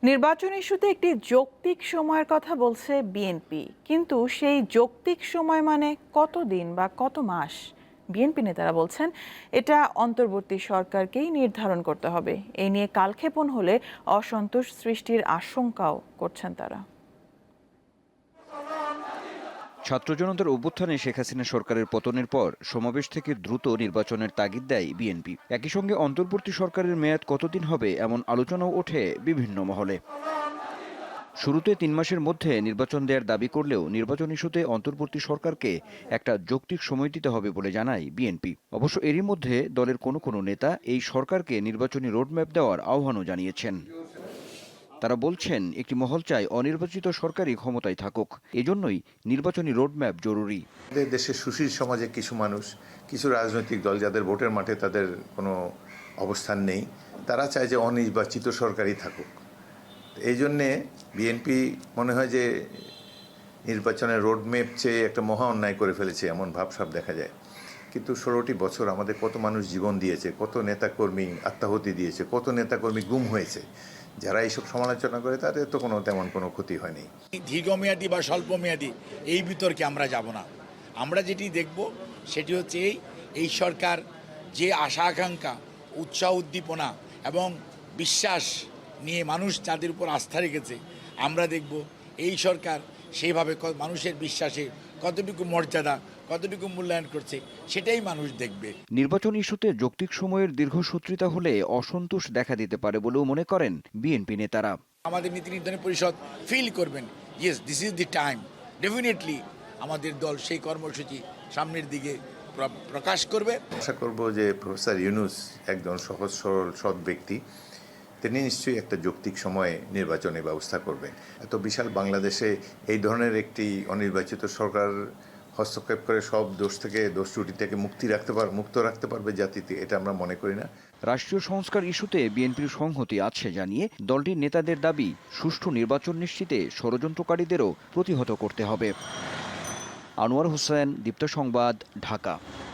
নির্বাচন ইস্যুতে একটি যৌক্তিক সময়ের কথা বলছে বিএনপি, কিন্তু সেই যৌক্তিক সময় মানে কতদিন বা কত মাস? বিএনপি নেতারা বলছেন এটা অন্তর্বর্তী সরকারকেই নির্ধারণ করতে হবে। এই নিয়ে কালক্ষেপণ হলে অসন্তোষ সৃষ্টির আশঙ্কাও করছেন তারা। ছাত্র জনতার অভ্যুত্থানে শেখ হাসিনা সরকারের পতনের পর সমাবেশ থেকে দ্রুত নির্বাচনের তাগিদ দেয় বিএনপি। একই সঙ্গে অন্তর্বর্তী সরকারের মেয়াদ কতদিন হবে এমন আলোচনাও ওঠে বিভিন্ন মহলে। শুরুতে ৩ মাসের মধ্যে নির্বাচন দেওয়ার দাবি করলেও নির্বাচন ইস্যুতে অন্তর্বর্তী সরকারকে একটা যৌক্তিক সময় দিতে হবে বলে জানায় বিএনপি। অবশ্য এরই মধ্যে দলের কোনো নেতা এই সরকারকে নির্বাচনী রোডম্যাপ দেওয়ার আহ্বানও জানিয়েছেন। তারা বলছেন একটি মহল চায় অনির্বাচিত সরকারই ক্ষমতায় থাকুক, এজন্যই নির্বাচনী রোডম্যাপ জরুরি। দেশের সুশীল সমাজে কিছু মানুষ, কিছু রাজনৈতিক দল যাদের ভোটের মাঠে তাদের কোনো অবস্থান নেই, তারা চায় যে অনির্বাচিত সরকারই থাকুক। এই জন্যে বিএনপি মনে হয় যে নির্বাচনের রোডম্যাপ চেয়ে একটা মহা অন্যায় করে ফেলেছে, এমন ভাবসাব দেখা যায়। কিন্তু 16টি বছর আমাদের কত মানুষ জীবন দিয়েছে, কত নেতাকর্মী আত্মাহুতি দিয়েছে, কত নেতাকর্মী গুম হয়েছে। যারা এইসব সমালোচনা করে তাদের তো তেমন কোনো ক্ষতি হয়নি। দীর্ঘমেয়াদী বা স্বল্পমেয়াদী এই বিতর্কে আমরা যাব না। আমরা যেটি দেখব সেটি হচ্ছে এই সরকার যে আশা আকাঙ্ক্ষা, উৎসাহ উদ্দীপনা এবং বিশ্বাস নিয়ে মানুষ যাদের উপর আস্থা রেখেছে, আমরা দেখব এই সরকার সেইভাবে মানুষের বিশ্বাসে কতটুকু মর্যাদা, কতটুকু মূল্যায়ন করছে, সেটাই মানুষ দেখবে। নির্বাচন ইস্যুতে যৌক্তিক সময়ের দীর্ঘসূত্রিতা হলে অসন্তোষ দেখা দিতে পারে বলেও মনে করেন বিএনপি নেতারা। আমাদের নীতি নির্ধারণী পরিষদ ফিল করবেন, yes this is the time. Definitely আমাদের দল সেই কর্মসূচি সামনের দিকে প্রকাশ করবে। আশা করব যে প্রফেসর ইউনূস একজন সহজ সরল সৎ ব্যক্তি, তিনি নিশ্চয়ই একটা যৌক্তিক সময়ে নির্বাচনের ব্যবস্থা করবেন। এত বিশাল বাংলাদেশে এই ধরনের একটি অনির্বাচিত সরকার হস্তক্ষেপ করে সব দোষ ত্রুটি থেকে মুক্ত রাখতে পারবে জাতিতে, এটা আমরা মনে করি না। রাষ্ট্রীয় সংস্কার ইস্যুতে বিএনপির সংহতি আছে জানিয়ে দলটির নেতাদের দাবি সুষ্ঠু নির্বাচন নিশ্চিতে ষড়যন্ত্রকারীদেরও প্রতিহত করতে হবে। আনোয়ার হোসেন, দীপ্ত সংবাদ, ঢাকা।